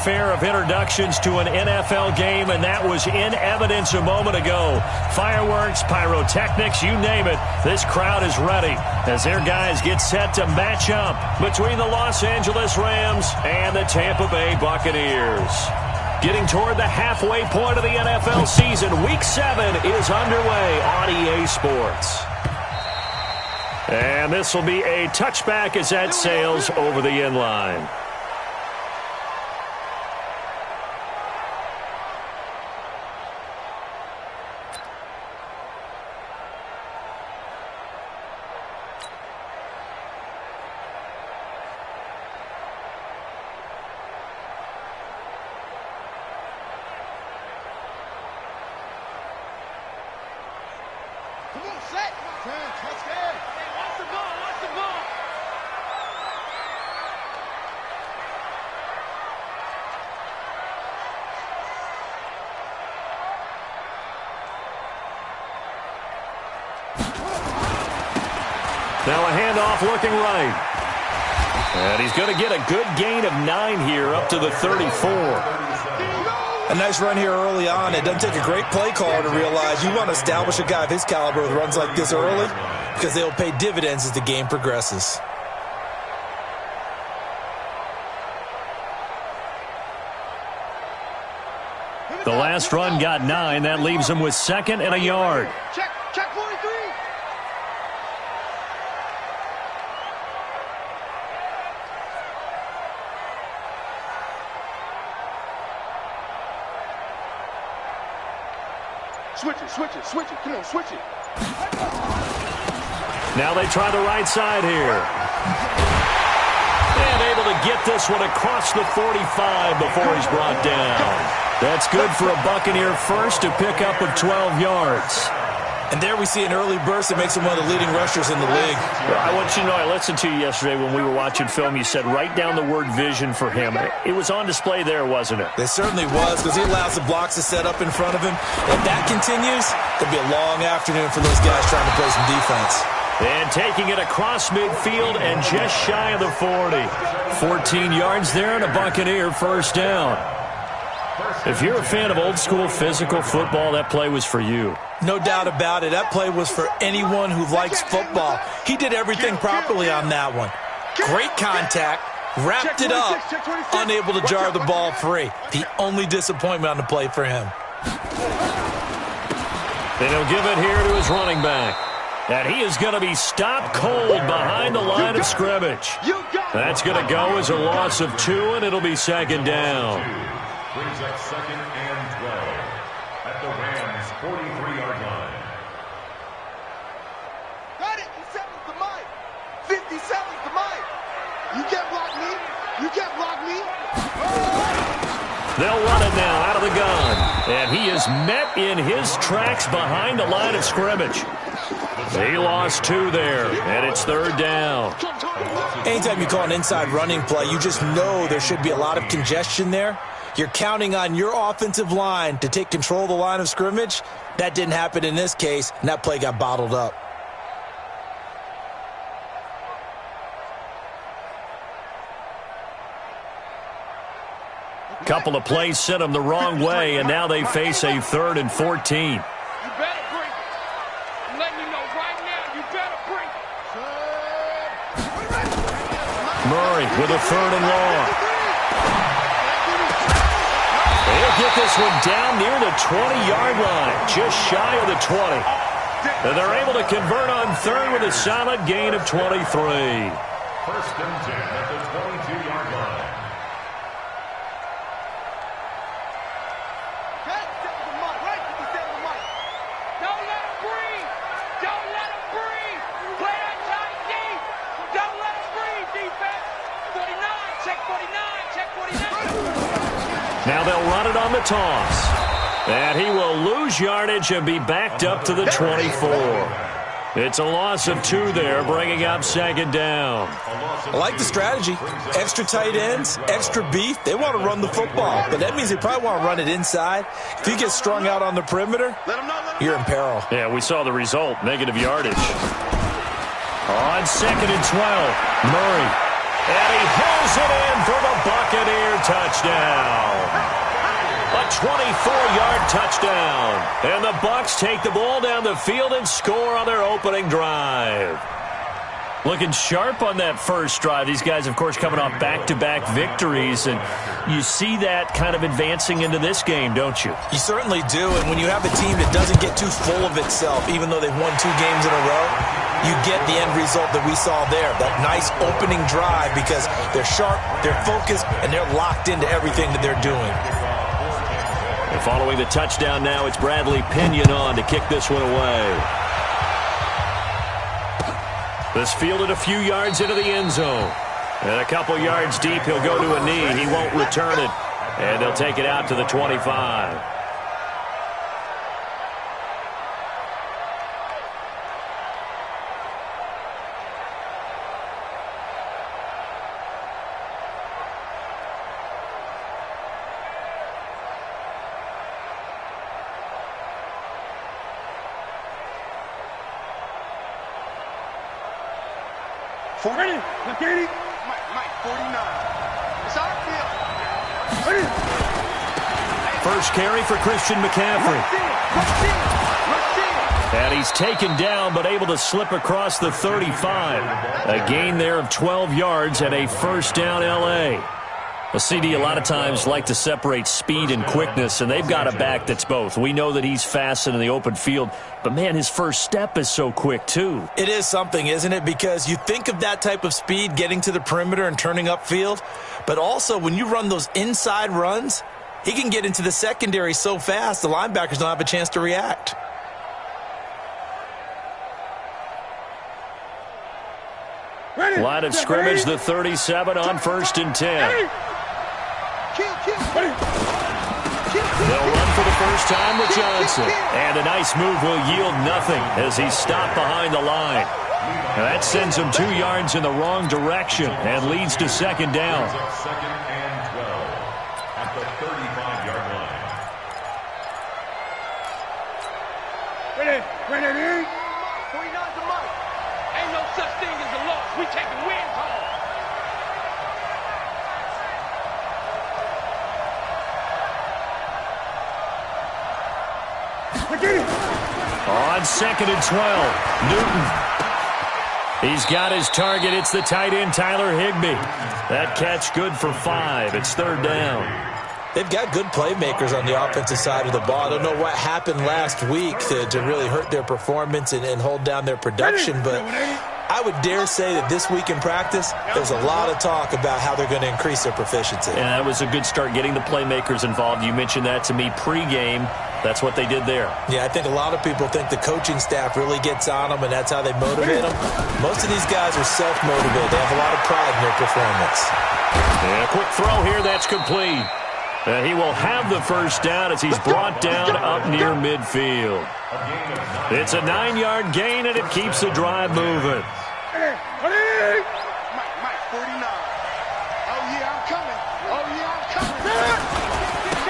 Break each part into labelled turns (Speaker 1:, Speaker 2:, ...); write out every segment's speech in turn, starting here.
Speaker 1: fanfare of introductions to an NFL game, and that was in evidence a moment ago. Fireworks, pyrotechnics, you name it. This crowd is ready as their guys get set to match up between the Los Angeles Rams and the Tampa Bay Buccaneers. Getting toward the halfway point of the NFL season, Week 7 is underway on EA Sports. And this will be a touchback as that sails over the end line.
Speaker 2: Now a handoff looking right. And he's going to get a good gain of 9 here up to the 34.
Speaker 3: A nice run here early on. It doesn't take a great play caller to realize you want to establish a guy of his caliber with runs like this early because they'll pay dividends as the game progresses.
Speaker 1: The last run got 9. That leaves him with 2nd and a yard.
Speaker 4: Check 43. Switch it. Come on, switch it.
Speaker 1: Now they try the right side here. And able to get this one across the 45 before he's brought down. That's good for a Buccaneer first to pick up of 12 yards.
Speaker 3: And there we see an early burst that makes him one of the leading rushers in the league.
Speaker 1: I want you to know, I listened to you yesterday when we were watching film. You said write down the word vision for him. It was on display there, wasn't it?
Speaker 3: It certainly was, because he allows the blocks to set up in front of him. If that continues, it'll be a long afternoon for those guys trying to play some defense.
Speaker 1: And taking it across midfield and just shy of the 40. 14 yards there and a Buccaneer first down. If you're a fan of old-school physical football, that play was for you.
Speaker 3: No doubt about it. That play was for anyone who likes football. He did everything properly on that one. Great contact, wrapped it up, unable to jar the ball free. The only disappointment on the play for him.
Speaker 1: Then he'll give it here to his running back. And he is going to be stopped cold behind the line of scrimmage. That's going to go as a loss of 2, and it'll be 2nd down.
Speaker 5: Brings up 2nd and 12 at the Rams' 43-yard line.
Speaker 4: Got it. 57's the mic. 57's the mic. You can't block me. You can't block me.
Speaker 1: They'll run it now out of the gun. And he is met in his tracks behind the line of scrimmage. He lost 2 there, and it's 3rd down.
Speaker 3: Anytime you call an inside running play, you just know there should be a lot of congestion there. You're counting on your offensive line to take control of the line of scrimmage. That didn't happen in this case, and that play got bottled up.
Speaker 1: Couple of plays sent them the wrong way, and now they face a 3rd and 14.
Speaker 4: You better bring it. I'm letting you know right now, you better bring it.
Speaker 1: Murray with a 3rd and long. They'll get this one down near the 20-yard line, just shy of the 20. And they're able to convert on 3rd with a solid gain of 23.
Speaker 5: 1st and 10 at the 22-yard line.
Speaker 4: Don't let him breathe. Don't let him breathe. Play that tight deep. Don't let him breathe, defense. 49, check 49, check 49.
Speaker 1: Now they'll run it on the toss. And he will lose yardage and be backed up to the 24. It's a loss of 2 there, bringing up 2nd down.
Speaker 3: I like the strategy. Extra tight ends, extra beef. They want to run the football, but that means they probably want to run it inside. If you get strung out on the perimeter, you're in peril.
Speaker 1: Yeah, we saw the result, negative yardage. On 2nd and 12, Murray. And he hauls it in for the Buccaneer touchdown. A 24-yard touchdown. And the Bucs take the ball down the field and score on their opening drive. Looking sharp on that first drive. These guys, of course, coming off back-to-back victories, and you see that kind of advancing into this game, don't you?
Speaker 3: You certainly do, and when you have a team that doesn't get too full of itself, even though they've won 2 games in a row, you get the end result that we saw there, that nice opening drive, because they're sharp, they're focused, and they're locked into everything that they're doing.
Speaker 1: And following the touchdown now, it's Bradley Pinion on to kick this one away. This fielded a few yards into the end zone. And a couple yards deep, he'll go to a knee. He won't return it. And they'll take it out to the 25.
Speaker 4: Ready, Mike, 49. It's our field. Ready.
Speaker 1: First carry for Christian McCaffrey. And he's taken down, but able to slip across the 35. A gain there of 12 yards and a first down L.A. Well, CD, a lot of times like to separate speed and quickness, and they've got a back that's both. We know that he's fast in the open field, but, man, his first step is so quick, too.
Speaker 3: It is something, isn't it? Because you think of that type of speed getting to the perimeter and turning upfield, but also when you run those inside runs, he can get into the secondary so fast the linebackers don't have a chance to react.
Speaker 1: Line of scrimmage, the 37 on 1st and 10. They'll run for the first time with Johnson. And a nice move will yield nothing as he's stopped behind the line. And that sends him 2 yards in the wrong direction and leads to second down.
Speaker 5: Second and 12 at the 35-yard line.
Speaker 4: Ready. 49's a Mike. Ain't no such thing as a loss. We taking wins home.
Speaker 1: On 2nd and 12, Newton. He's got his target. It's the tight end, Tyler Higbee. That catch good for 5. It's 3rd down.
Speaker 3: They've got good playmakers on the offensive side of the ball. I don't know what happened last week to really hurt their performance and hold down their production, but I would dare say that this week in practice, there's a lot of talk about how they're going to increase their proficiency.
Speaker 1: And that was a good start, getting the playmakers involved. You mentioned that to me pregame. That's what they did there.
Speaker 3: Yeah, I think a lot of people think the coaching staff really gets on them, and that's how they motivate them. Most of these guys are self-motivated. They have a lot of pride in their performance.
Speaker 1: And a quick throw here, that's complete. He will have the first down as he's brought down up near midfield. It's a 9-yard gain, and it keeps the drive moving.
Speaker 4: Mike, 49. Oh, yeah, I'm coming.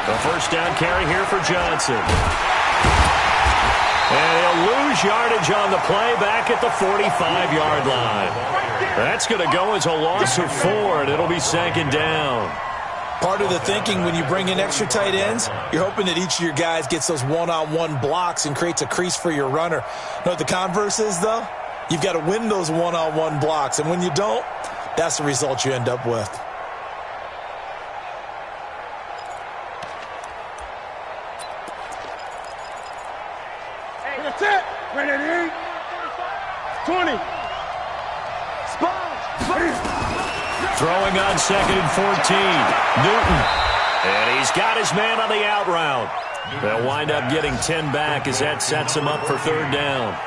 Speaker 1: The first down carry here for Johnson. And he'll lose yardage on the play back at the 45-yard line. That's going to go as a loss of 4, and it'll be 2nd down.
Speaker 3: Part of the thinking when you bring in extra tight ends, you're hoping that each of your guys gets those one-on-one blocks and creates a crease for your runner. You know what the converse is, though? You've got to win those one-on-one blocks, and when you don't, that's the result you end up with.
Speaker 4: Hey, that's it. Ready, 20. Sponge.
Speaker 1: Throwing on 2nd and 14. Newton. And he's got his man on the out route. They'll wind up getting 10 back as that sets him up for 3rd down.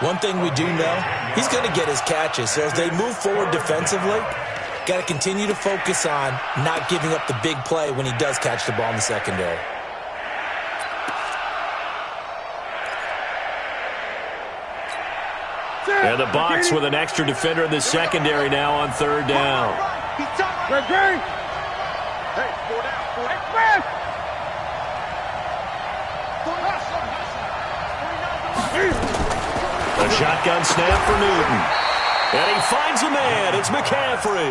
Speaker 3: One thing we do know, he's going to get his catches. So as they move forward defensively, got to continue to focus on not giving up the big play when he does catch the ball in the secondary.
Speaker 1: And the Bucs with an extra defender in the secondary now on 3rd down.
Speaker 4: Hey, 4 down.
Speaker 1: A shotgun snap for Newton. And he finds a man. It's McCaffrey.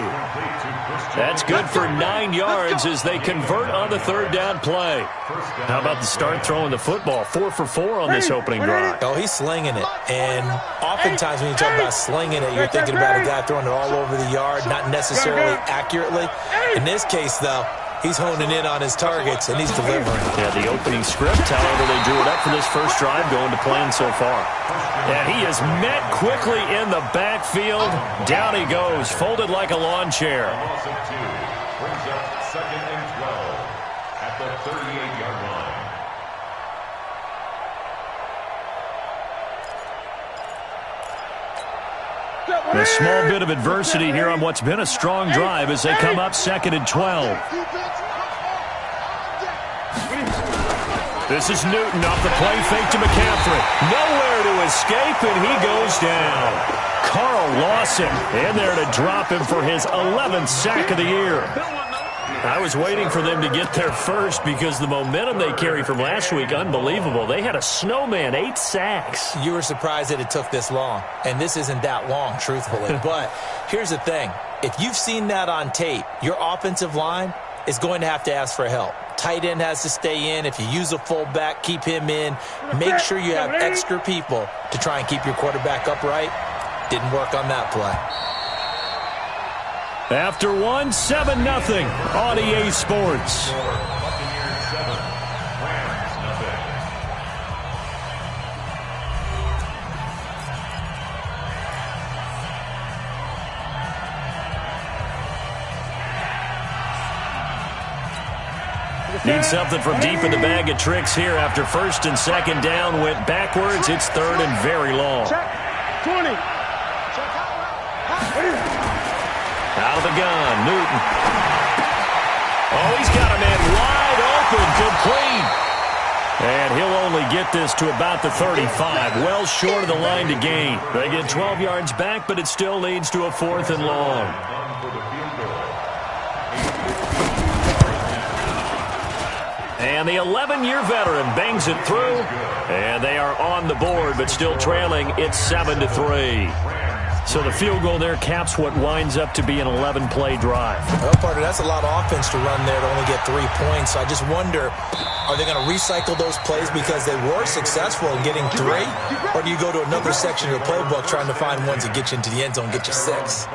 Speaker 1: That's good for 9 yards as they convert on the third down play. How about the start throwing the football? 4 for 4 on this opening drive.
Speaker 3: Oh, he's slinging it. And oftentimes when you talk about slinging it, you're thinking about a guy throwing it all over the yard, not necessarily accurately. In this case, though, he's honing in on his targets, and he's delivering.
Speaker 1: Yeah, the opening script, however, they drew it up for this first drive, going to plan so far. And he is met quickly in the backfield. Down he goes, folded like a lawn chair.
Speaker 5: Loss of 2 brings up 2nd and 12 at the 38-yard line.
Speaker 1: A small bit of adversity here on what's been a strong drive as they come up 2nd and 12. This is Newton off the play fake to McCaffrey. Nowhere to escape, and he goes down. Carl Lawson in there to drop him for his 11th sack of the year. I was waiting for them to get there first because the momentum they carry from last week, unbelievable. They had a snowman, 8 sacks.
Speaker 3: You were surprised that it took this long, and this isn't that long, truthfully. But here's the thing. If you've seen that on tape, your offensive line is going to have to ask for help. Tight end has to stay in. If you use a fullback, keep him in. Make sure you have extra people to try and keep your quarterback upright. Didn't work on that play.
Speaker 1: After 1, 7-0 on EA Sports.
Speaker 5: Buccaneers 7, Rams nothing.
Speaker 1: Need something from deep in the bag of tricks here after 1st and 2nd down. Went backwards. It's 3rd and very long.
Speaker 4: Check. 20.
Speaker 1: Out of the gun, Newton. Oh, he's got a man wide open, complete. And he'll only get this to about the 35, well short of the line to gain. They get 12 yards back, but it still leads to a 4th and long. And the 11-year veteran bangs it through, and they are on the board, but still trailing. It's 7-3. So the field goal there caps what winds up to be an 11-play drive.
Speaker 3: Well, partner, that's a lot of offense to run there to only get 3 points. So I just wonder, are they going to recycle those plays because they were successful in getting 3? Or do you go to another section of the playbook trying to find ones that get you into the end zone, get you 6?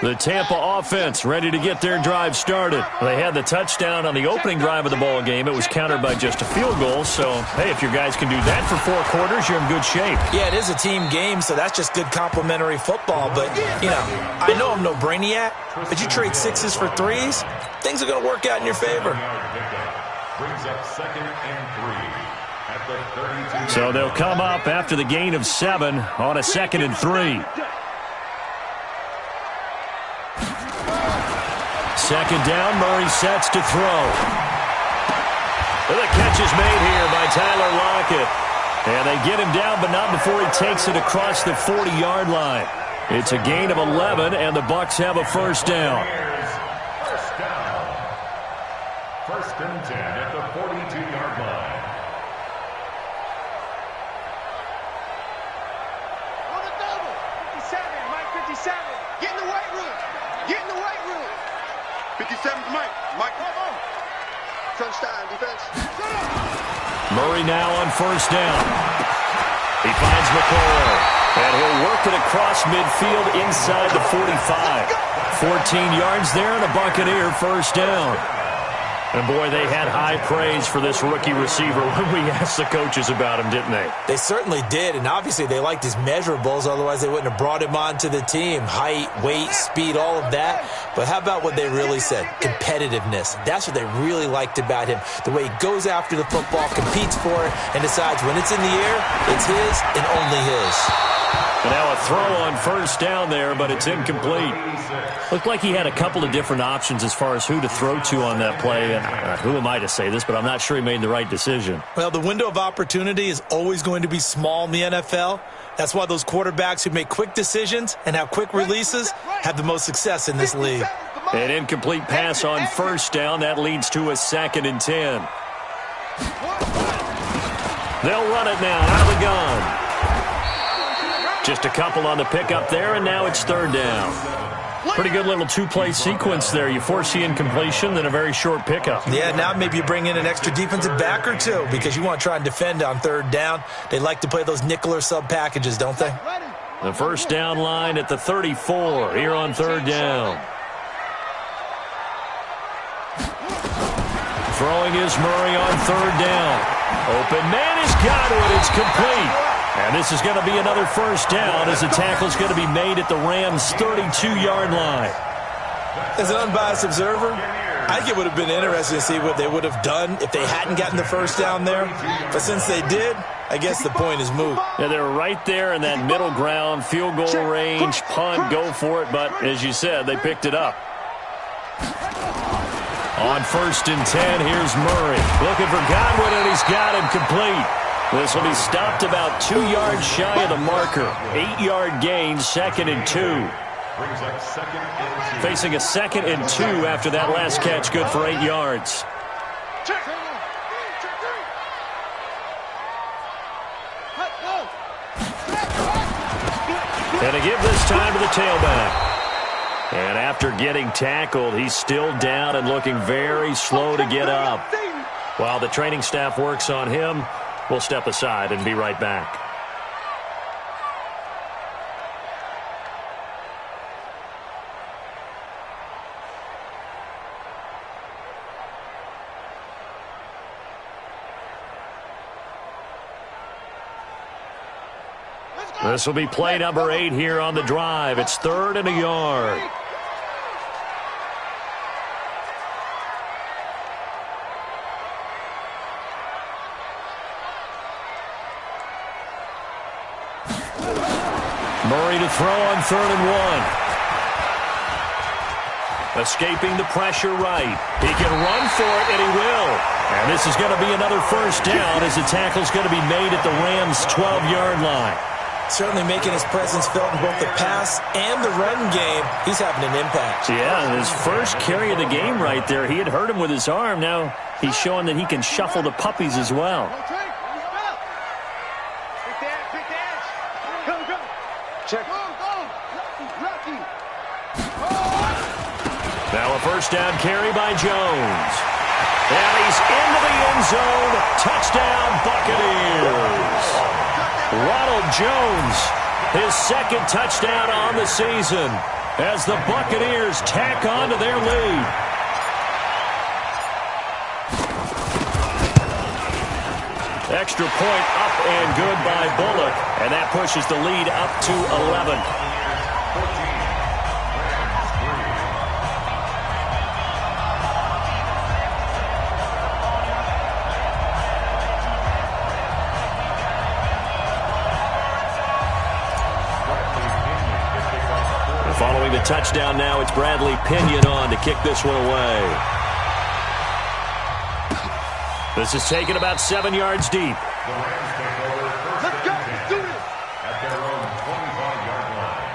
Speaker 1: The Tampa offense ready to get their drive started. They had the touchdown on the opening drive of the ball game. It was countered by just a field goal. So, hey, if your guys can do that for 4 quarters, you're in good shape.
Speaker 3: Yeah, it is a team game, so that's just good complimentary football. But, you know, I know I'm no brainiac, but you trade 6s for 3s, things are going to work out in your favor.
Speaker 5: Brings up 2nd and 3 at the 32.
Speaker 1: So they'll come up after the gain of 7 on a 2nd and 3. 2nd down, Murray sets to throw. The catch is made here by Tyler Lockett. And they get him down, but not before he takes it across the 40-yard line. It's a gain of 11, and the Bucs have a 1st down.
Speaker 5: First down. 1st and 10 at the 42-yard line.
Speaker 4: On the double. 57, Mike 57. Get in the weight room. Get in the weight room. 57's Mike. Mike, come on. Touchdown, defense.
Speaker 1: Murray now on 1st down. He finds McCoy, and he'll work it across midfield inside the 45. 14 yards there and a Buccaneer 1st down. And, boy, they had high praise for this rookie receiver when we asked the coaches about him, didn't they?
Speaker 3: They certainly did, and obviously they liked his measurables, otherwise they wouldn't have brought him onto the team. Height, weight, speed, all of that. But how about what they really said? Competitiveness. That's what they really liked about him. The way he goes after the football, competes for it, and decides when it's in the air, it's his and only his.
Speaker 1: And now a throw on 1st down there, but it's incomplete. Looked like he had a couple of different options as far as who to throw to on that play. And who am I to say this, but I'm not sure he made the right decision.
Speaker 3: Well, the window of opportunity is always going to be small in the NFL. That's why those quarterbacks who make quick decisions and have quick releases have the most success in this league.
Speaker 1: An incomplete pass on first down. That leads to a 2nd and 10. They'll run it now out of the gun. Just a couple on the pickup there, and now it's 3rd down. Pretty good little 2-play sequence there. You force the incompletion, then a very short pickup.
Speaker 3: Yeah, now maybe you bring in an extra defensive back or two because you want to try and defend on 3rd down. They like to play those nickel or sub packages, don't they?
Speaker 1: The first down line at the 34 here on 3rd down. Throwing is Murray on 3rd down. Open man has got it. It's complete. And this is going to be another first down as the tackle is going to be made at the Rams' 32-yard line.
Speaker 3: As an unbiased observer, I think it would have been interesting to see what they would have done if they hadn't gotten the first down there. But since they did, I guess the point is moot.
Speaker 1: Yeah, they're right there in that middle ground, field goal range, punt, go for it. But as you said, they picked it up. On 1st and 10, here's Murray. Looking for Godwin, and he's got him complete. This will be stopped about 2 yards shy of the marker. 8-yard gain, 2nd and 2. Facing a 2nd and 2 after that last catch, good for 8 yards. And a give this time to the tailback. And after getting tackled, he's still down and looking very slow to get up. While the training staff works on him, we'll step aside and be right back. This will be play number 8 here on the drive. It's 3rd and a yard. Murray to throw on 3rd and 1. Escaping the pressure right. He can run for it, and he will. And this is going to be another first down as the tackle's going to be made at the Rams' 12-yard line.
Speaker 3: Certainly making his presence felt in both the pass and the run game. He's having an impact.
Speaker 1: Yeah, his first carry of the game right there. He had hurt him with his arm. Now he's showing that he can shuffle the puppies as well. Now a first down carry by Jones. And he's into the end zone. Touchdown, Buccaneers. Ronald Jones, his 2nd touchdown on the season as the Buccaneers tack on to their lead. Extra point up and good by Bullock, and that pushes the lead up to 11. Following the touchdown now, it's Bradley Pinion on to kick this one away. This is taken about 7 yards deep.
Speaker 4: Let's go. Let's do this.
Speaker 5: At their own 25-yard line.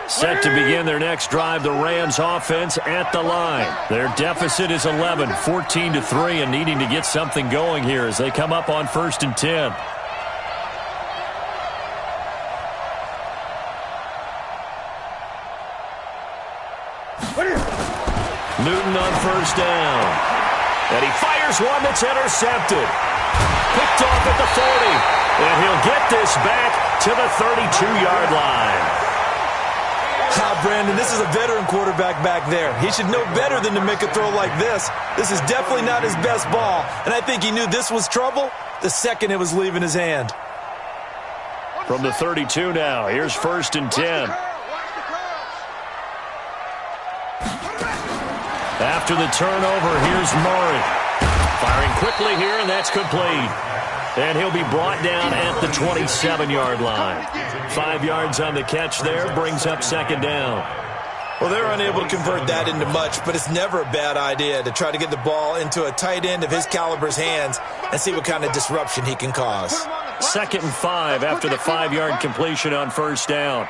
Speaker 1: Set to begin their next drive, the Rams offense at the line. Their deficit is 11, 14-3, and needing to get something going here as they come up on 1st and 10. Newton on first down. And he fires one that's intercepted. Picked off at the 40. And he'll get this back to the 32-yard line.
Speaker 3: Brandon, this is a veteran quarterback back there. He should know better than to make a throw like this. This is definitely not his best ball, and I think he knew this was trouble the second it was leaving his hand.
Speaker 1: From the 32 now, here's 1st and 10. After the turnover, here's Murray. Firing quickly here, and that's complete. And he'll be brought down at the 27-yard line. 5 yards on the catch there, brings up 2nd down.
Speaker 3: Well, they're unable to convert that into much, but it's never a bad idea to try to get the ball into a tight end of his caliber's hands and see what kind of disruption he can cause.
Speaker 1: 2nd and 5 after the 5-yard completion on first down.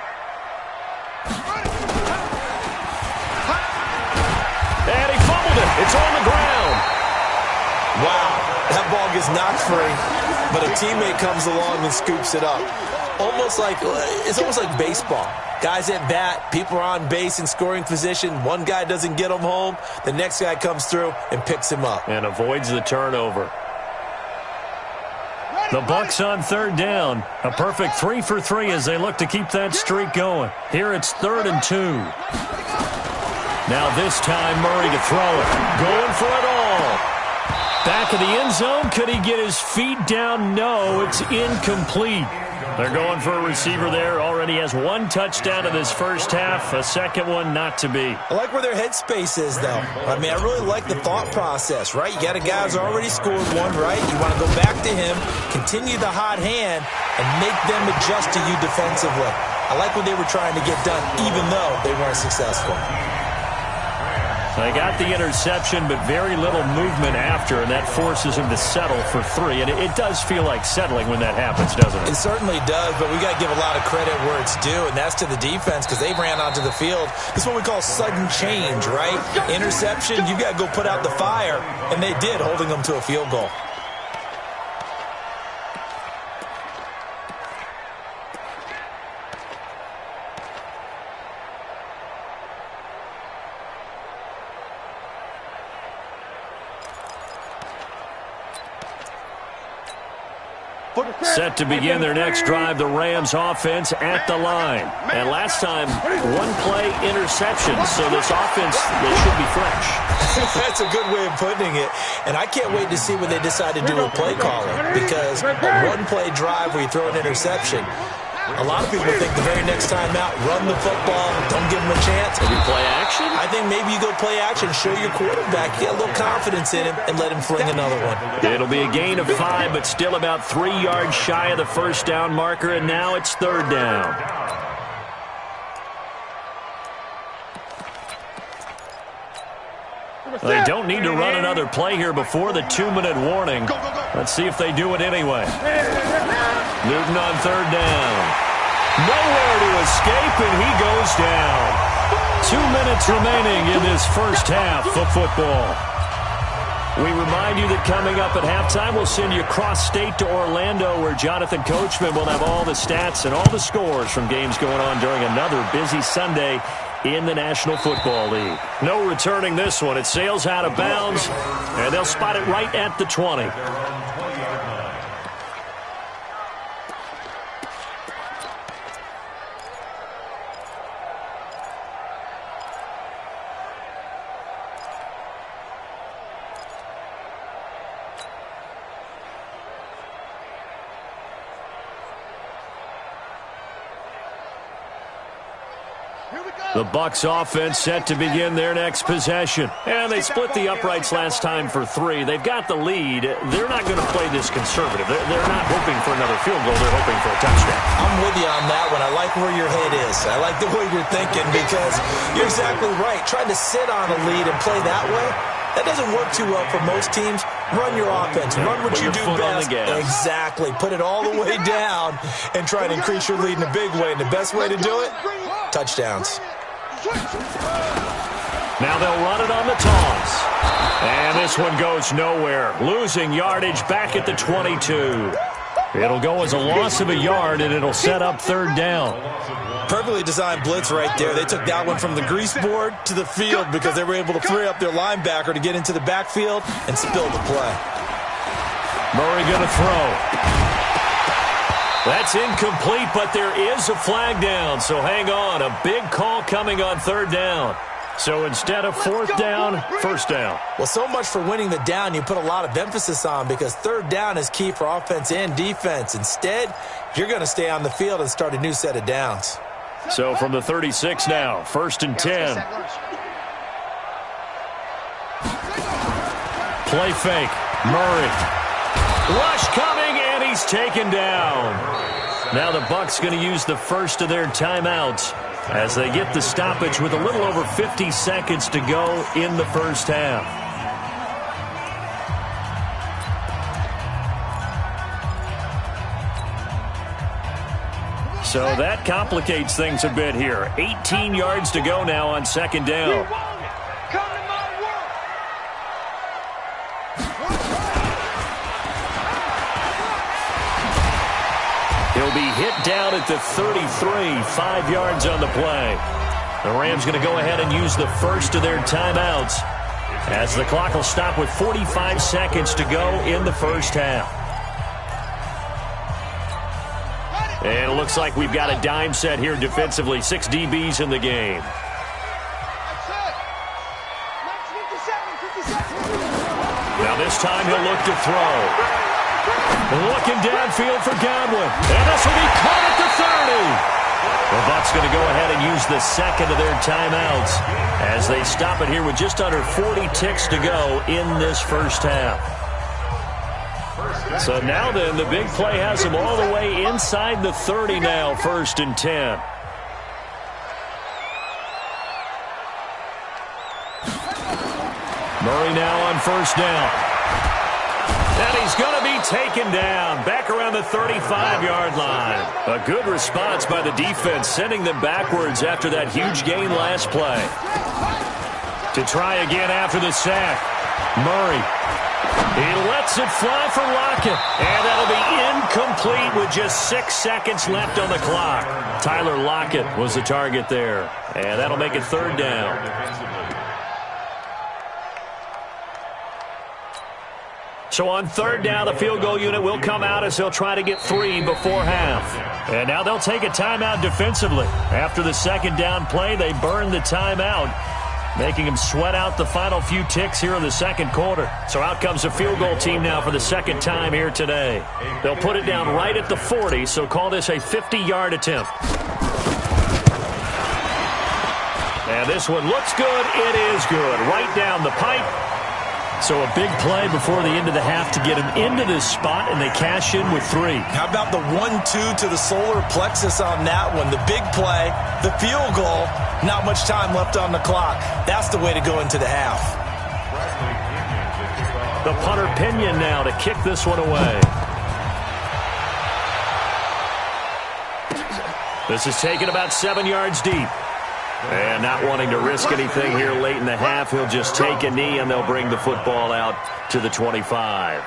Speaker 1: And he fumbled it. It's on the ground.
Speaker 3: Wow, that ball gets knocked free, but a teammate comes along and scoops it up. It's almost like baseball. Guys at bat, people are on base in scoring position. One guy doesn't get him home. The next guy comes through and picks him up.
Speaker 1: And avoids the turnover. The Bucs on 3rd down. A perfect 3 for 3 as they look to keep that streak going. Here it's 3rd and 2. Now this time Murray to throw it. Going for it all. Back of the end zone. Could he get his feet down? No, it's incomplete. They're going for a receiver there. Already has 1 touchdown in this first half. A second one not to be.
Speaker 3: I like where their headspace is, though. I mean, I really like the thought process, right? You got a guy who's already scored 1, right? You want to go back to him, continue the hot hand, and make them adjust to you defensively. I like what they were trying to get done, even though they weren't successful.
Speaker 1: They got the interception, but very little movement after, and that forces him to settle for 3. And it does feel like settling when that happens, doesn't it?
Speaker 3: It certainly does, but we got to give a lot of credit where it's due, and that's to the defense because they ran onto the field. This is what we call sudden change, right? Interception, you got to go put out the fire, and they did, holding them to a field goal.
Speaker 1: Set to begin their next drive, the Rams offense at the line. And last time, 1-play interception, so this offense, they should be fresh.
Speaker 3: That's a good way of putting it. And I can't wait to see what they decide to do with play calling, because a 1-play drive where you throw an interception, a lot of people think the very next time out, run the football, don't give them a chance.
Speaker 1: Maybe play action?
Speaker 3: I think maybe you go play action, show your quarterback, get a little confidence in him, and let him fling another one.
Speaker 1: It'll be a gain of 5, but still about 3 yards shy of the first down marker, and now it's 3rd down. They don't need to run another play here before the 2-minute warning. Let's see if they do it anyway. Newton on 3rd down. Nowhere to escape, and he goes down. 2 minutes remaining in this first half of football. We remind you that coming up at halftime, we'll send you cross-state to Orlando, where Jonathan Coachman will have all the stats and all the scores from games going on during another busy Sunday in the National Football League. No returning this one. It sails out of bounds, and they'll spot it right at the 20. The Bucs offense set to begin their next possession. And they split the uprights last time for 3. They've got the lead. They're not going to play this conservative. They're not hoping for another field goal. They're hoping for a touchdown.
Speaker 3: I'm with you on that one. I like where your head is. I like the way you're thinking because you're exactly right. Trying to sit on a lead and play that way, that doesn't work too well for most teams. Run your offense. Run what you do best. Exactly. Put it all the way down and try to increase your lead in a big way. And the best way to do it, touchdowns.
Speaker 1: Now they'll run it on the toss. And this one goes nowhere. Losing yardage back at the 22. It'll go as a loss of a yard, and it'll set up 3rd down.
Speaker 3: Perfectly designed blitz right there. They took that one from the grease board to the field because they were able to free up their linebacker to get into the backfield and spill the play.
Speaker 1: Murray going to throw. That's incomplete, but there is a flag down, so hang on. A big call coming on 3rd down. So instead of 4th down, 1st down.
Speaker 3: Well, so much for winning the down you put a lot of emphasis on because 3rd down is key for offense and defense. Instead, you're going to stay on the field and start a new set of downs.
Speaker 1: So from the 36 now, 1st and 10. Play fake. Murray. Rush coming, and he's taken down. Now the Bucs going to use the first of their timeouts as they get the stoppage with a little over 50 seconds to go in the first half. So that complicates things a bit here. 18 yards to go now on second down.
Speaker 4: Come to my work.
Speaker 1: He'll be hit down at the 33, 5 yards on the play. The Rams going to go ahead and use the first of their timeouts as the clock will stop with 45 seconds to go in the first half. And it looks like we've got a dime set here defensively. 6 DBs in the game. Now this time he'll look to throw. Looking downfield for Godwin. And this will be caught at the 30. The Bucs going to go ahead and use the second of their timeouts as they stop it here with just under 40 ticks to go in this first half. So now then, the big play has them all the way inside the 30 now, 1st and 10. Murray now on 1st down. And he's going to be taken down back around the 35-yard line. A good response by the defense, sending them backwards after that huge gain last play. To try again after the sack, Murray. He lets it fly for Lockett. And that'll be incomplete with just 6 seconds left on the clock. Tyler Lockett was the target there. And that'll make it 3rd down. So on 3rd down, the field goal unit will come out as they'll try to get 3 before half. And now they'll take a timeout defensively. After the 2nd down play, they burn the timeout, making them sweat out the final few ticks here in the 2nd quarter. So out comes the field goal team now for the 2nd time here today. They'll put it down right at the 40, so call this a 50-yard attempt. And this one looks good. It is good. Right down the pipe. So a big play before the end of the half to get him into this spot, and they cash in with 3.
Speaker 3: How about the 1-2 to the solar plexus on that one? The big play, the field goal, not much time left on the clock. That's the way to go into the half.
Speaker 1: The punter Pinion now to kick this one away. This is taken about 7 yards deep. And not wanting to risk anything here late in the half, he'll just take a knee and they'll bring the football out to the 25.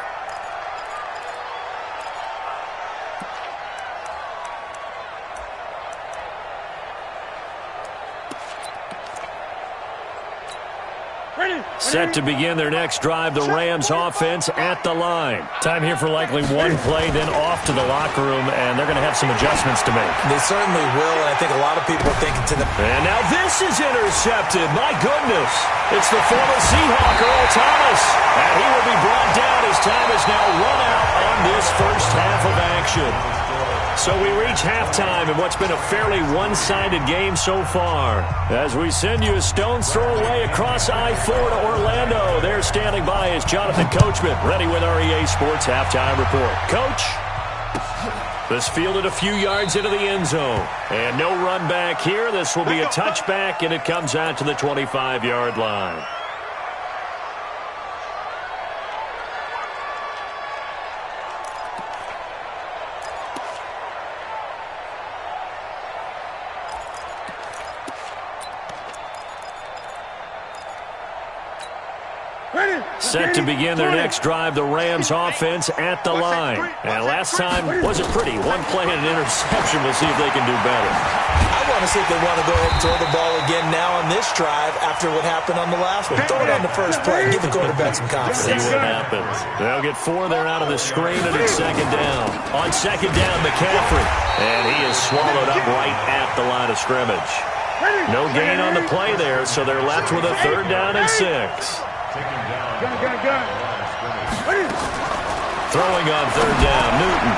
Speaker 1: Set to begin their next drive, the Rams offense at the line. Time here for likely one play, then off to the locker room, and they're going to have some adjustments to make.
Speaker 3: They certainly will, and I think a lot of people are thinking to them.
Speaker 1: And now this is intercepted. My goodness. It's the former Seahawk, Earl Thomas. And he will be brought down as time is now run out on this first half of action. So we reach halftime in what's been a fairly one-sided game so far. As we send you a stone's throw away across I-4 to Orlando. There standing by is Jonathan Coachman, ready with our EA Sports Halftime Report. Coach, this fielded a few yards into the end zone. And no run back here. This will be a touchback, and it comes out to the 25-yard line. Set to begin their next drive, the Rams offense at the line. And last time wasn't pretty. One play and an interception. We'll see if they can do better.
Speaker 3: I want to see if they want to go ahead and throw the ball again now on this drive after what happened on the last one. Throw it on the first play. Give the quarterback some confidence.
Speaker 1: See what happens. They'll get 4 there out of the screen, and it's 2nd down. On 2nd down, McCaffrey. And he is swallowed up right at the line of scrimmage. No gain on the play there, so they're left with a 3rd down and 6. Throwing on 3rd down, Newton.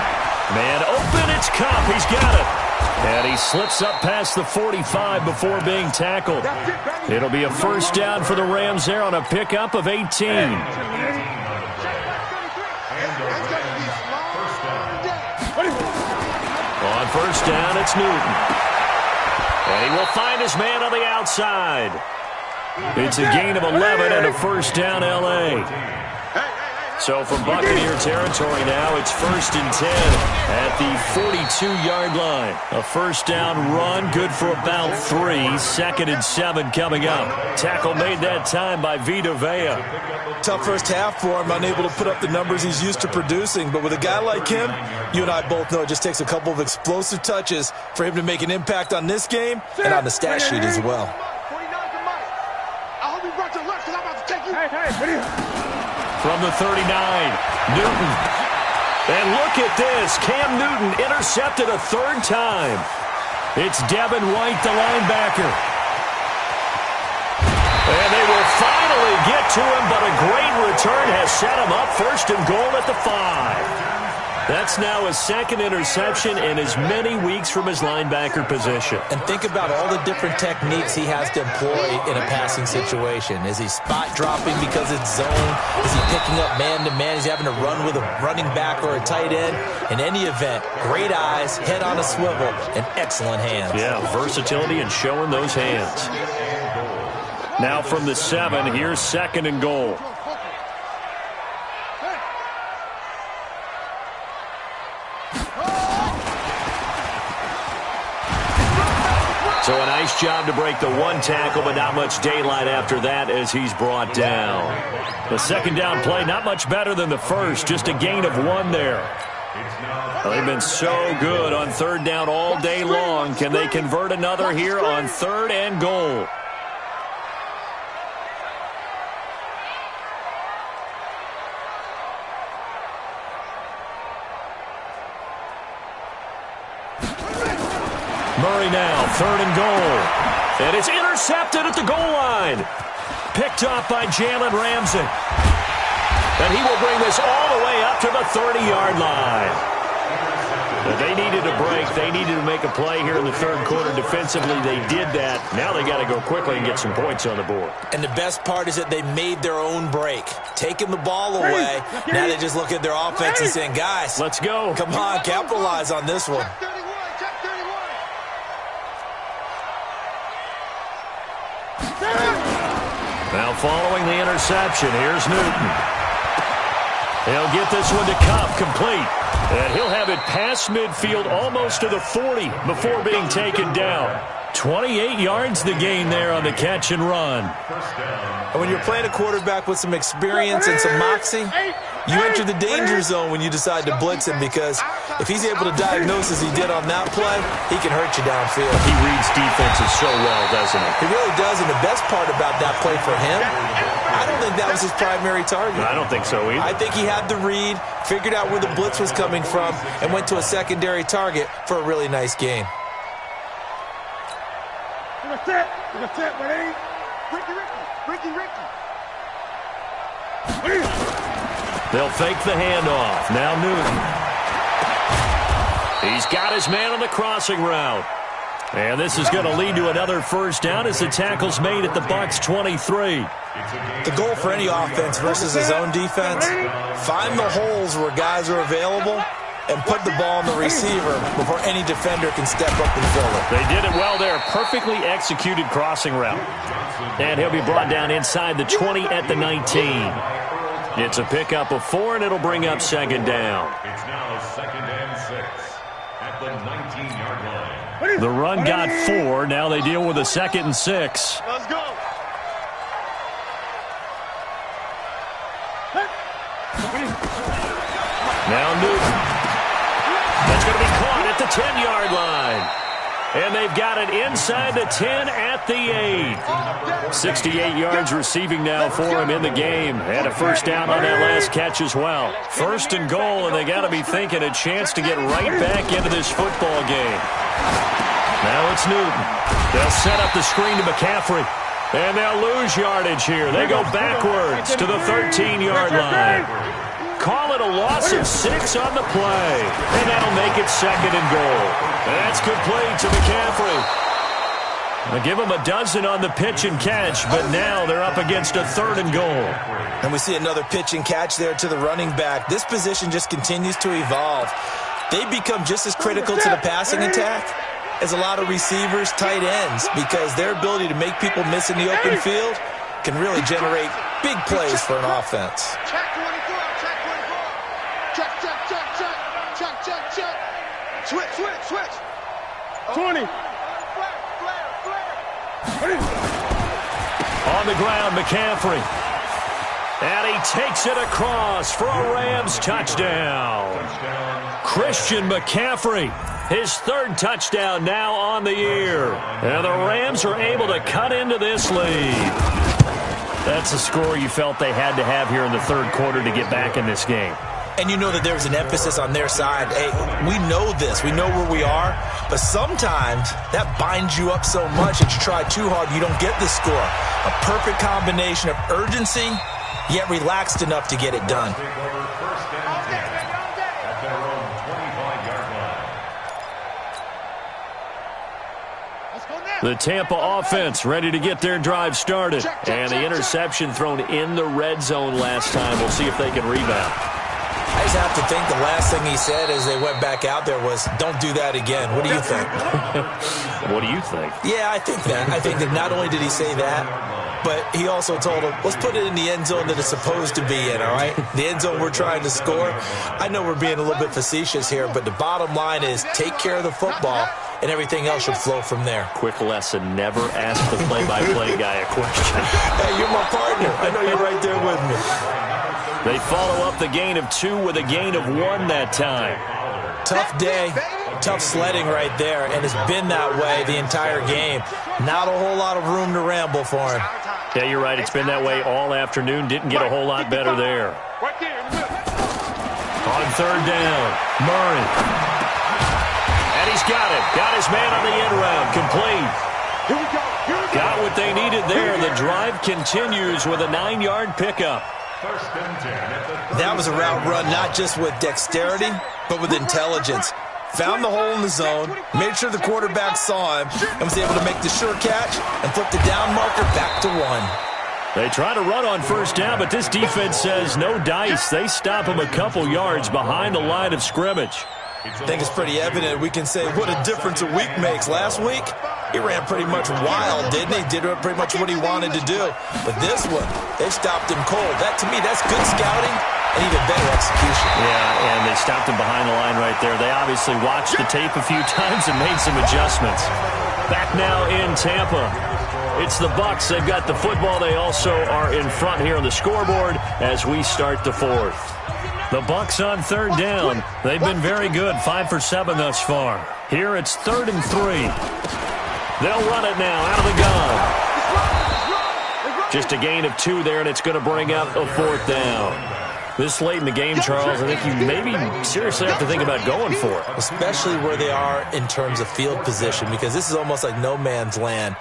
Speaker 1: Man open, it's Kupp. He's got it. And he slips up past the 45 before being tackled. It'll be a 1st down for the Rams there on a pickup of 18. On 1st down, it's Newton. And he will find his man on the outside. It's a gain of 11 and a 1st down, L.A. So from Buccaneer territory now, it's 1st and 10 at the 42-yard line. A first down run, good for about 3. 2nd and 7 coming up. Tackle made that time by Vita Vea.
Speaker 3: Tough first half for him, unable to put up the numbers he's used to producing. But with a guy like him, you and I both know it just takes a couple of explosive touches for him to make an impact on this game and on the stat sheet as well.
Speaker 1: From the 39, Newton. And look at this. Cam Newton intercepted a 3rd time. It's Devin White, the linebacker. And they will finally get to him, but a great return has set him up 1st and goal at the 5. That's now his 2nd interception in as many weeks from his linebacker position.
Speaker 3: And think about all the different techniques he has to employ in a passing situation. Is he spot dropping because it's zone? Is he picking up man-to-man? Is he having to run with a running back or a tight end? In any event, great eyes, head on a swivel, and excellent hands.
Speaker 1: Yeah, versatility and showing those hands. Now from the 7, here's 2nd and goal. So a nice job to break the 1 tackle, but not much daylight after that as he's brought down. The 2nd down play, not much better than the first, just a gain of 1 there. Well, they've been so good on 3rd down all day long. Can they convert another here on 3rd and goal? Murray now, 3rd and goal. And it's intercepted at the goal line. Picked off by Jalen Ramsey. And he will bring this all the way up to the 30-yard line. They needed a break. They needed to make a play here in the 3rd quarter. Defensively, they did that. Now they got to go quickly and get some points on the board.
Speaker 3: And the best part is that they made their own break. Taking the ball away. Now they just look at their offense and saying, guys,
Speaker 1: let's go.
Speaker 3: Come on, capitalize on this one.
Speaker 1: Now following the interception, here's Newton. He'll get this one to Cup, complete. And he'll have it past midfield almost to the 40 before being taken down. 28 yards the gain there on the catch and run.
Speaker 3: And when you're playing a quarterback with some experience and some moxie, you enter the danger zone when you decide to blitz him, because if he's able to diagnose as he did on that play, he can hurt you downfield.
Speaker 1: He reads defenses so well, doesn't he?
Speaker 3: He really does, and the best part about that play for him, I don't think that was his primary target.
Speaker 1: I don't think so either.
Speaker 3: I think he had the read, figured out where the blitz was coming from, and went to a secondary target for a really nice gain.
Speaker 1: They'll fake the handoff. Now Newton. He's got his man on the crossing route. And this is going to lead to another first down as the tackle's made at the Bucs 23.
Speaker 3: The goal for any offense versus his own defense, find the holes where guys are available and put the ball on the receiver before any defender can step up and fill it.
Speaker 1: They did it well there. Perfectly executed crossing route. And he'll be brought down inside the 20 at the 19. It's a pickup of 4, and it'll bring up 2nd down.
Speaker 5: It's now 2nd and 6 at the 19-yard line.
Speaker 1: The run got 4. Now they deal with a 2nd and 6.
Speaker 4: Let's go.
Speaker 1: Now Newton. That's going to be caught at the 10-yard line. And they've got it inside the 10 at the 8. 68 yards receiving now for him in the game. And a first down on that last catch as well. 1st and goal, and they got to be thinking a chance to get right back into this football game. Now it's Newton. They'll set up the screen to McCaffrey. And they'll lose yardage here. They go backwards to the 13-yard line. Call it a loss of 6 on the play. And that'll make it 2nd and goal. That's complete to McCaffrey. They'll give him a dozen on the pitch and catch, but now they're up against a 3rd and goal.
Speaker 3: And we see another pitch and catch there to the running back. This position just continues to evolve. They become just as critical to the passing attack as a lot of receivers, tight ends, because their ability to make people miss in the open field can really generate big plays for an offense.
Speaker 4: Check 24, check Check. Switch.
Speaker 6: 20.
Speaker 1: On the ground, McCaffrey. And he takes it across for a Rams touchdown. Christian McCaffrey, his third touchdown now on the year. And the Rams are able to cut into this lead. That's a score you felt they had to have here in the third quarter to get back in this game.
Speaker 3: And you know that there was an emphasis on their side. Hey, we know this. We know where we are. But sometimes that binds you up so much that you try too hard, you don't get the score. A perfect combination of urgency, yet relaxed enough to get it done.
Speaker 1: The Tampa offense ready to get their drive started. And the interception thrown in the red zone last time. We'll see if they can rebound.
Speaker 3: I just have to think the last thing he said as they went back out there was, don't do that again. What do you think?
Speaker 1: What do you think?
Speaker 3: Yeah, I think that. I think that not only did he say that, but he also told him, let's put it in the end zone that it's supposed to be in, all right? The end zone we're trying to score. I know we're being a little bit facetious here, but the bottom line is take care of the football, and everything else should flow from there.
Speaker 1: Quick lesson, never ask the play-by-play guy a question.
Speaker 3: Hey, you're my partner. I know you're right there with me.
Speaker 1: They follow up the gain of 2 with a gain of 1 that time.
Speaker 3: Tough day, tough sledding right there, and it's been that way the entire game. Not a whole lot of room to ramble for him.
Speaker 1: Yeah, you're right. It's been that way all afternoon. Didn't get a whole lot better there. On third down, Murray. And he's got it. Got his man on the end round. Complete. Got what they needed there. The drive continues with a 9-yard pickup.
Speaker 3: That was a route run not just with dexterity, but with intelligence. Found the hole in the zone, made sure the quarterback saw him, and was able to make the sure catch and flip the down marker back to 1.
Speaker 1: They try to run on first down, but this defense says no dice. They stop him a couple yards behind the line of scrimmage.
Speaker 3: I think it's pretty evident. We can say what a difference a week makes. Last week, he ran pretty much wild, didn't he? Did pretty much what he wanted to do. But this one, they stopped him cold. That, to me, that's good scouting and even better execution.
Speaker 1: Yeah, and they stopped him behind the line right there. They obviously watched the tape a few times and made some adjustments. Back now in Tampa. It's the Bucs. They've got the football. They also are in front here on the scoreboard as we start the fourth. The Bucs on third down. They've been very good, 5 for 7 thus far. Here it's 3rd and 3. They'll run it now out of the gun. Just a gain of 2 there, and it's going to bring up a 4th down. This late in the game, Charles, I think you maybe seriously have to think about going for it.
Speaker 3: Especially where they are in terms of field position, because this is almost like no man's land.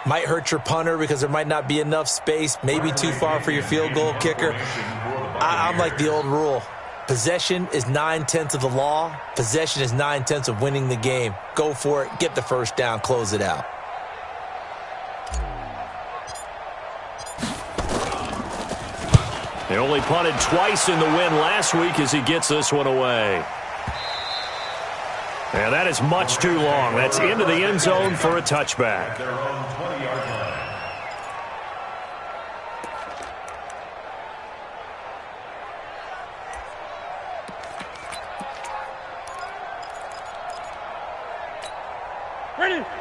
Speaker 3: Might hurt your punter because there might not be enough space, maybe too far for your field goal kicker. I'm like the old rule. Possession is 9/10 of the law. Possession is 9/10 of winning the game. Go for it. Get the first down. Close it out.
Speaker 1: They only punted twice in the win last week as he gets this one away. And that is much too long. That's into the end zone for a touchback.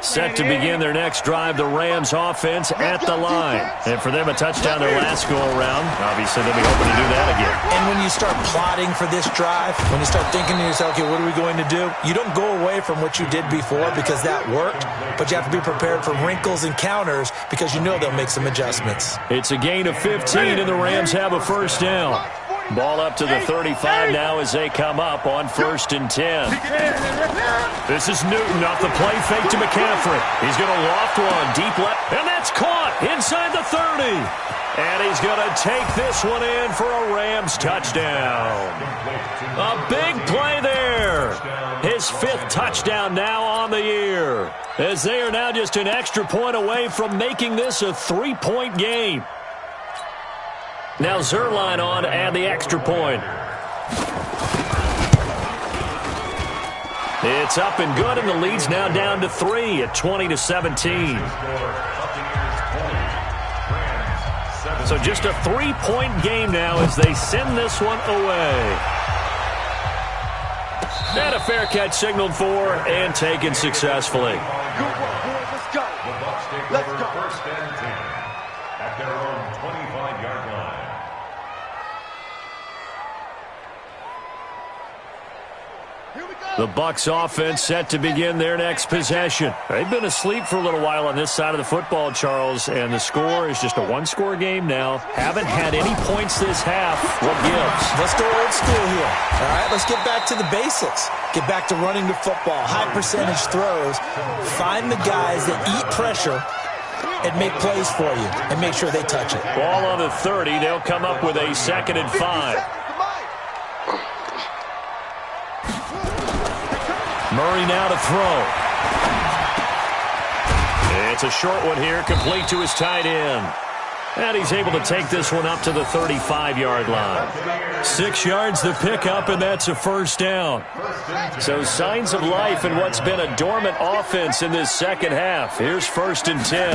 Speaker 1: Set to begin their next drive, the Rams offense at the line. And for them, a touchdown their last go-around. Obviously, they'll be hoping to do that again.
Speaker 3: And when you start plotting for this drive, when you start thinking to yourself, okay, what are we going to do? You don't go away from what you did before because that worked, but you have to be prepared for wrinkles and counters because you know they'll make some adjustments.
Speaker 1: It's a gain of 15, and the Rams have a first down. Ball up to the 35 now as they come up on 1st and 10. This is Newton off the play fake to McCaffrey. He's going to loft one deep left, and that's caught inside the 30. And he's going to take this one in for a Rams touchdown. A big play there. His 5th touchdown now on the year, as they are now just an extra point away from making this a 3-point game. Now Zerline on to add the extra point. It's up and good, and the lead's now down to 3 at 20-17. So just a 3-point game now as they send this one away. And a fair catch signaled for and taken successfully.
Speaker 4: Good work, boys. Let's go.
Speaker 5: The Bucs take
Speaker 4: Let's
Speaker 5: over
Speaker 4: go.
Speaker 5: 1st and 10 at their own 25-yard line.
Speaker 4: Here we go.
Speaker 1: The Bucs offense set to begin their next possession. They've been asleep for a little while on this side of the football, Charles, and the score is just a one-score game now. Haven't had any points this half. What gives?
Speaker 3: Let's go old school here. All right, let's get back to the basics. Get back to running the football, high percentage throws. Find the guys that eat pressure and make plays for you and make sure they touch it.
Speaker 1: Ball on the 30. They'll come up with a 2nd and 5. Murray now to throw. It's a short one here, complete to his tight end. And he's able to take this one up to the 35-yard line. 6 yards the pickup, and that's a 1st down. So signs of life in what's been a dormant offense in this second half. Here's 1st and 10.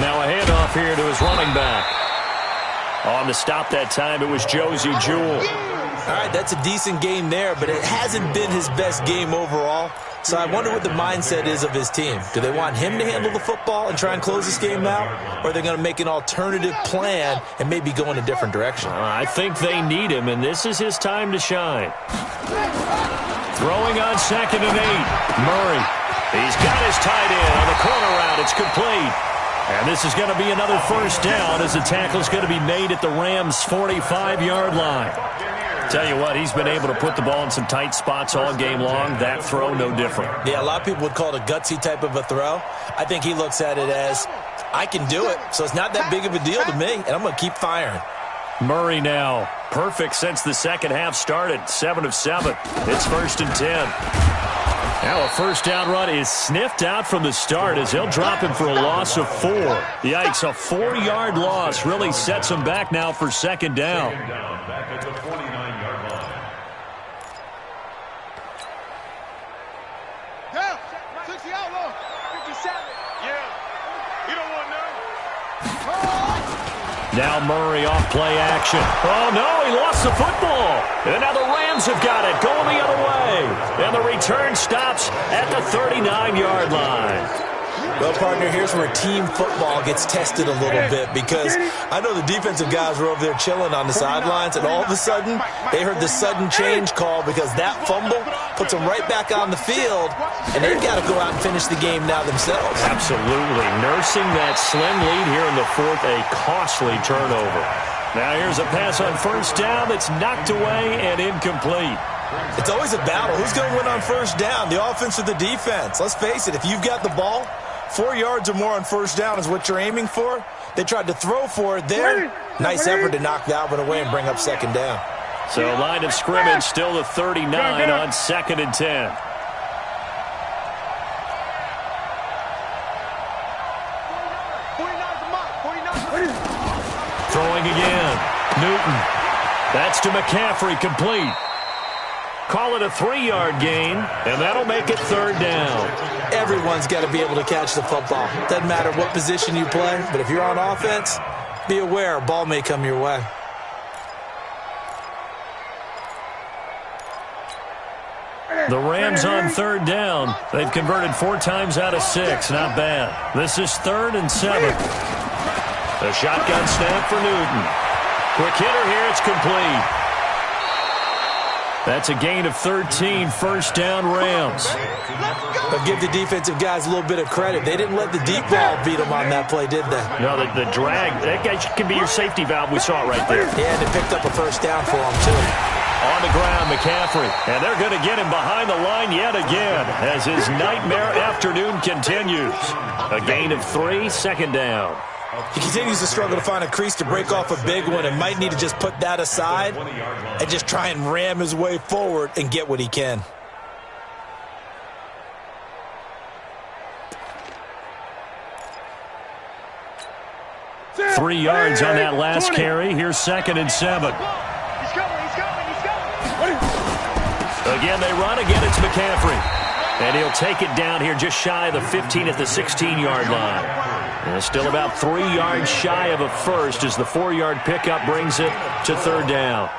Speaker 1: Now a handoff here to his running back. On the stop that time, it was Josie Jewell.
Speaker 3: All right, that's a decent game there, but it hasn't been his best game overall. So I wonder what the mindset is of his team. Do they want him to handle the football and try and close this game out? Or are they going to make an alternative plan and maybe go in a different direction?
Speaker 1: I think they need him, and this is his time to shine. Throwing on 2nd and 8. Murray. He's got his tight end on the corner route. It's complete. And this is going to be another 1st down as the tackle's going to be made at the Rams' 45-yard line. Tell you what, he's been able to put the ball in some tight spots all game long. That throw, no different.
Speaker 3: Yeah, a lot of people would call it a gutsy type of a throw. I think he looks at it as, I can do it, so it's not that big of a deal to me, and I'm going to keep firing.
Speaker 1: Murray now, perfect since the second half started, 7 of 7. It's 1st and 10. Now a 1st down run is sniffed out from the start as they'll drop him for a loss of 4. Yikes, a 4-yard loss really sets him back now for 2nd down.
Speaker 5: Back at the 49-yard line.
Speaker 4: Down. 60 outlaw. 57. Yeah. You don't want none.
Speaker 1: Now Murray off play action. Oh, no, he lost the football. And now the Rams have got it, going the other way. And the return stops at the 39-yard line.
Speaker 3: Well, partner, here's where team football gets tested a little bit because I know the defensive guys were over there chilling on the sidelines, and all of a sudden, they heard the sudden change call because that fumble puts them right back on the field, and they've got to go out and finish the game now themselves.
Speaker 1: Absolutely. Nursing that slim lead here in the 4th, a costly turnover. Now here's a pass on 1st down that's knocked away and incomplete.
Speaker 3: It's always a battle. Who's going to win on 1st down, the offense or the defense? Let's face it, if you've got the ball, 4 yards or more on 1st down is what you're aiming for. They tried to throw for it there. Nice effort to knock that one away and bring up 2nd down.
Speaker 1: So line of scrimmage still the 39 on 2nd and 10. Throwing again. Newton. That's to McCaffrey, complete. Call it a 3-yard gain, and that'll make it 3rd down.
Speaker 3: Everyone's got to be able to catch the football. Doesn't matter what position you play, but if you're on offense, be aware a ball may come your way.
Speaker 1: The Rams on 3rd down. They've converted 4 times out of 6. Not bad. This is 3rd and 7. The shotgun snap for Newton. Quick hitter here. It's complete. That's a gain of 13, 1st down Rams.
Speaker 3: But give the defensive guys a little bit of credit. They didn't let the deep ball beat them on that play, did they?
Speaker 1: No, the drag, that guy can be your safety valve. We saw it right there.
Speaker 3: Yeah, they picked up a 1st down for them, too.
Speaker 1: On the ground, McCaffrey. And they're going to get him behind the line yet again as his nightmare afternoon continues. A gain of 3, 2nd down.
Speaker 3: He continues to struggle to find a crease to break off a big one and might need to just put that aside and just try and ram his way forward and get what he can.
Speaker 1: Three yards on that last carry. Here's 2nd and 7.
Speaker 4: He's coming.
Speaker 1: Again, they run. Again, it's McCaffrey. And he'll take it down here just shy of the 15 at the 16-yard line. And still about 3 yards shy of a first as the 4-yard pickup brings it to 3rd down.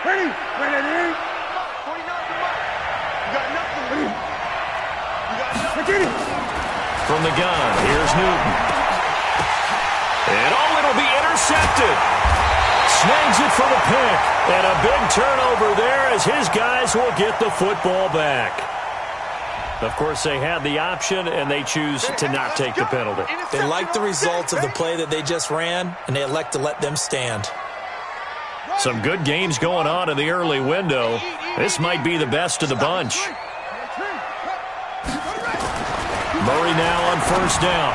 Speaker 4: Ready? Ready? 49 to Mike. You got nothing. You got nothing.
Speaker 1: From the gun, here's Newton. And it'll be intercepted. Snags it for the pick. And a big turnover there as his guys will get the football back. Of course, they had the option, and they choose to not take the penalty.
Speaker 3: They like the results of the play that they just ran, and they elect to let them stand.
Speaker 1: Some good games going on in the early window. This might be the best of the bunch. Murray now on first down.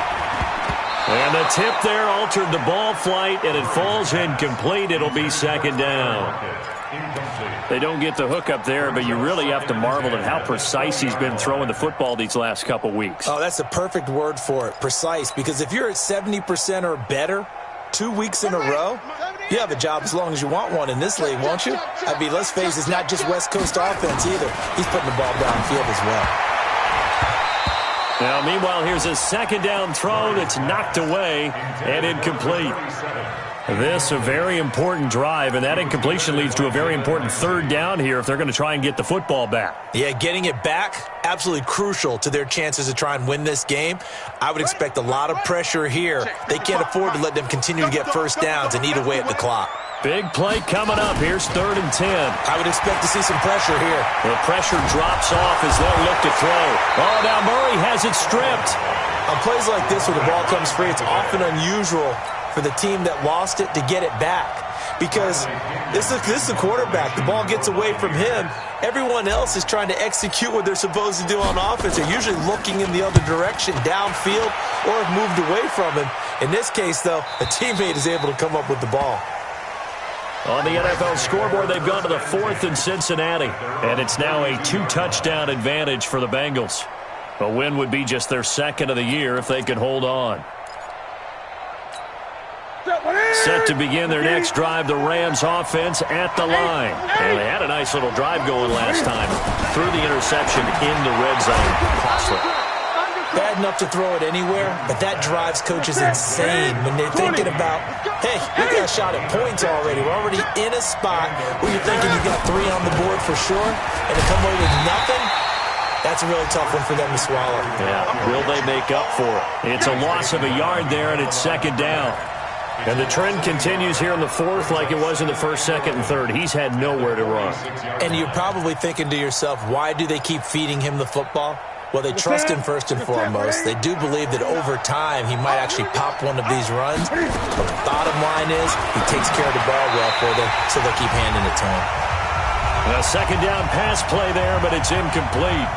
Speaker 1: And the tip there altered the ball flight, and it falls incomplete. It'll be second down. They don't get the hook up there, but you really have to marvel at how precise he's been throwing the football these last couple weeks.
Speaker 3: Oh, that's the perfect word for it, precise, because if you're at 70% or better 2 weeks in a row, you have a job as long as you want one in this league, won't you? I mean, let's face it, it's not just West Coast offense either. He's putting the ball downfield as well.
Speaker 1: Now, meanwhile, here's a second down throw that's knocked away and incomplete. This a very important drive, and that incompletion leads to a very important third down here if they're going to try and get the football back.
Speaker 3: Yeah, getting it back, absolutely crucial to their chances to try and win this game. I would expect a lot of pressure here. They can't afford to let them continue to get first downs and eat away at the clock.
Speaker 1: Big play coming up. Here's 3rd and 10.
Speaker 3: I would expect to see some pressure here.
Speaker 1: The pressure drops off as they'll look to throw. Oh, now Murray has it stripped.
Speaker 3: On plays like this where the ball comes free, it's often unusual for the team that lost it to get it back. Because this is the quarterback. The ball gets away from him. Everyone else is trying to execute what they're supposed to do on offense. They're usually looking in the other direction, downfield, or have moved away from him. In this case, though, a teammate is able to come up with the ball.
Speaker 1: On the NFL scoreboard, they've gone to the 4th in Cincinnati. And it's now a 2-touchdown advantage for the Bengals. A win would be just their 2nd of the year if they could hold on. Set to begin their next drive, the Rams offense at the line. And they had a nice little drive going last time. Threw the interception in the red zone. Costly.
Speaker 3: Bad enough to throw it anywhere, but that drives coaches insane when they're thinking about, hey, we got a shot at points already. We're already in a spot where you're thinking you've got 3 on the board for sure, and to come away with nothing, that's a really tough one for them to swallow.
Speaker 1: Yeah, will they make up for it? It's a loss of a yard there, and it's 2nd down. And the trend continues here in the 4th like it was in the 1st, 2nd, and 3rd. He's had nowhere to run.
Speaker 3: And you're probably thinking to yourself, why do they keep feeding him the football? Well, they trust him first and foremost. They do believe that over time he might actually pop one of these runs. But the bottom line is he takes care of the ball well for them, so they keep handing it to him.
Speaker 1: A 2nd down pass play there, but it's incomplete.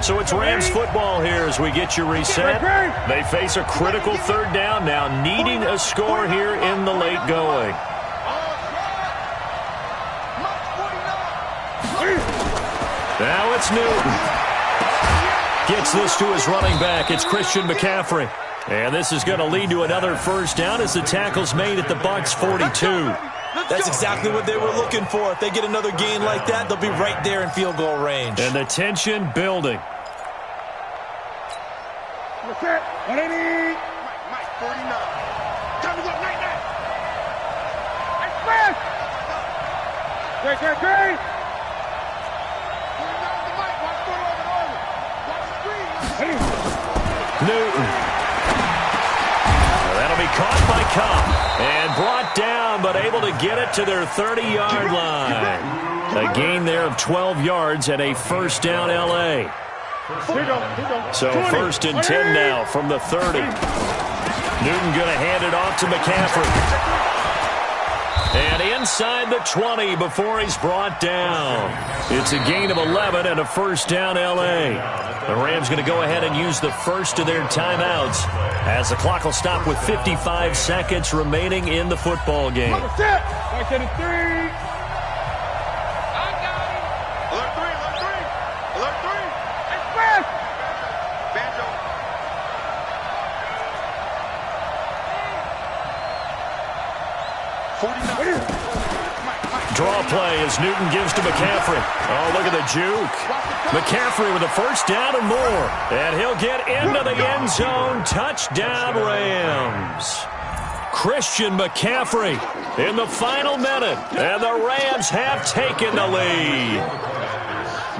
Speaker 1: So it's Rams football here as we get you reset. They face a critical 3rd down now, needing a score here in the late going. Now it's Newton. Gets this to his running back. It's Christian McCaffrey. And this is going to lead to another 1st down as the tackle's made at the Bucs 42.
Speaker 3: That's exactly what they were looking for. If they get another gain like that, they'll be right there in field goal range.
Speaker 1: And the tension building.
Speaker 4: Mike, 49. Time to go, night. Express! Great. 49 to Mike. Watch the screen.
Speaker 1: Newton. That'll be caught by Cobb. And brought down, but able to get it to their 30-yard line. A gain there of 12 yards and a 1st down L.A. So 1st and 10 now from the 30. Newton going to hand it off to McCaffrey. And inside the 20 before he's brought down. It's a gain of 11 and a 1st down L.A. The Rams going to go ahead and use the first of their timeouts as the clock will stop with 55 seconds remaining in the football game.
Speaker 4: Alert 3. Express! Banjo.
Speaker 1: draw play as Newton gives to McCaffrey. Oh, look at the juke. McCaffrey with a first down and more. And he'll get into the end zone. Touchdown, Rams. Christian McCaffrey in the final minute. And the Rams have taken the lead.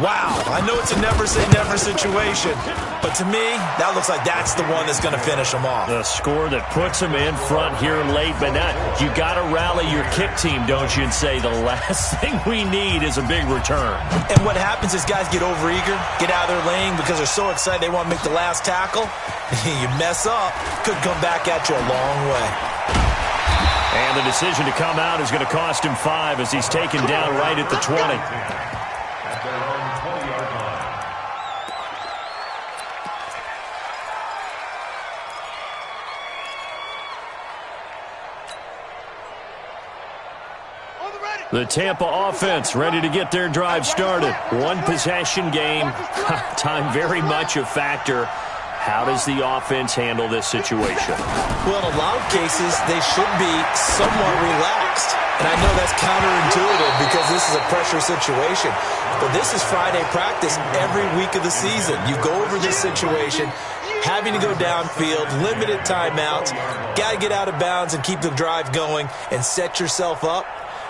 Speaker 3: Wow, I know it's a never-say-never situation, but to me, that looks like that's the one that's going to finish them off.
Speaker 1: The score that puts them in front here late, but not. You got to rally your kick team, don't you, and say the last thing we need is a big return.
Speaker 3: And what happens is guys get overeager, get out of their lane because they're so excited they want to make the last tackle. You mess up, could come back at you a long way.
Speaker 1: And the decision to come out is going to cost him 5 as he's taken down right at the 20. The Tampa offense ready to get their drive started. One possession game. Time very much a factor. How does the offense handle this situation?
Speaker 3: Well, in a lot of cases, they should be somewhat relaxed. And I know that's counterintuitive because this is a pressure situation. But this is Friday practice every week of the season. You go over this situation, having to go downfield, limited timeouts, got to get out of bounds and keep the drive going and set yourself up.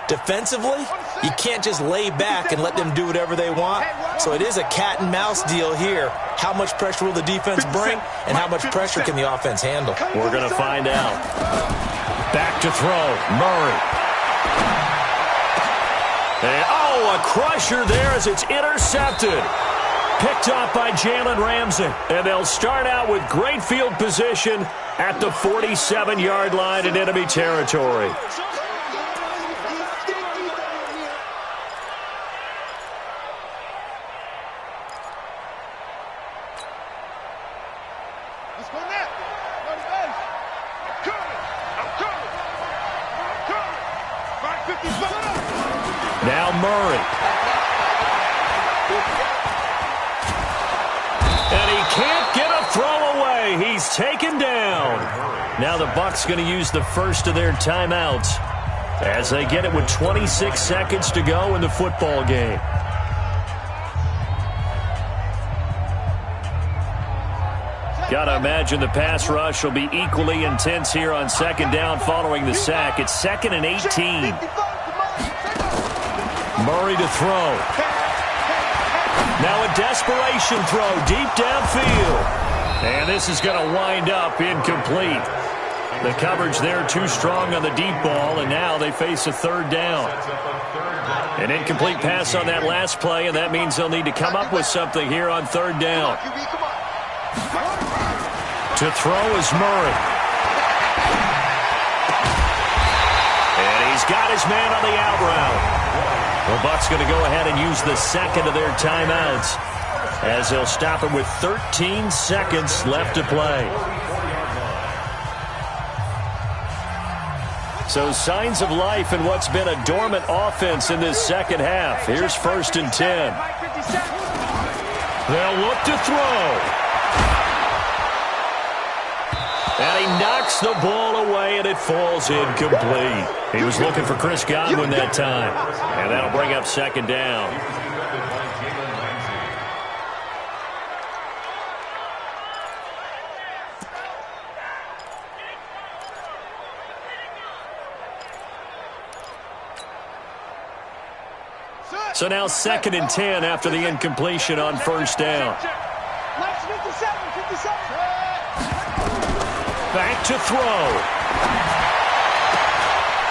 Speaker 3: Defensively, you can't just lay back and let them do whatever they want. So it is a cat and mouse deal here. How much pressure will the defense bring, and how much pressure can the offense handle?
Speaker 1: We're going to find out. Back to throw, Murray. And, oh, a crusher there as it's intercepted. Picked up by Jalen Ramsey. And they'll start out with great field position at the 47-yard line in enemy territory. Now Murray. And he can't get a throw away. He's taken down. Now the Bucs going to use the first of their timeouts as they get it with 26 seconds to go in the football game. Got to imagine the pass rush will be equally intense here on second down following the sack. It's 2nd and 18. Murray to throw. Now a desperation throw deep downfield. And this is going to wind up incomplete. The coverage there too strong on the deep ball, and now they face a third down. An incomplete pass on that last play, and that means they'll need to come up with something here on third down. To throw is Murray. And he's got his man on the out route. The Bucs going to go ahead and use the second of their timeouts as they'll stop it with 13 seconds left to play. So signs of life in what's been a dormant offense in this second half. Here's 1st and 10. They'll look to throw. And he knocks the ball away, and it falls incomplete. He was looking for Chris Godwin that time. And that'll bring up second down. So now 2nd and 10 after the incompletion on first down. Back to throw.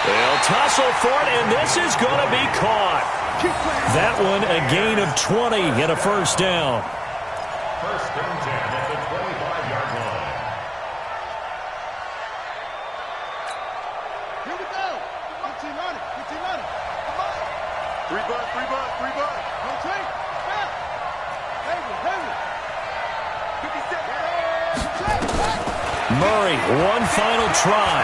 Speaker 1: They'll tussle for it, and this is going to be caught. That one a gain of 20 and a first down.
Speaker 5: 1st and 10 at the 25-yard line.
Speaker 6: Here we go. 15 on it. 15 on it. Come on. 3 bucks, 3 bucks, 3 bucks. No take. Back. Hayward. 57.
Speaker 1: Murray, one final try.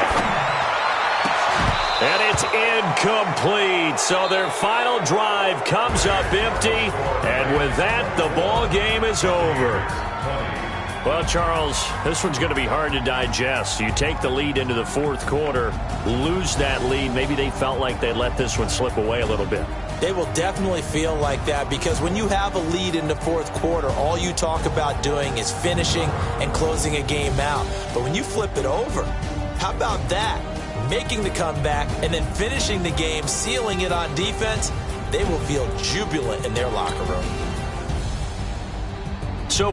Speaker 1: And it's incomplete. So their final drive comes up empty. And with that, the ball game is over. Well, Charles, this one's going to be hard to digest. You take the lead into the fourth quarter, lose that lead. Maybe they felt like they let this one slip away a little bit.
Speaker 3: They will definitely feel like that because when you have a lead in the fourth quarter, all you talk about doing is finishing and closing a game out. But when you flip it over, how about that? Making the comeback and then finishing the game, sealing it on defense, they will feel jubilant in their locker room.
Speaker 1: So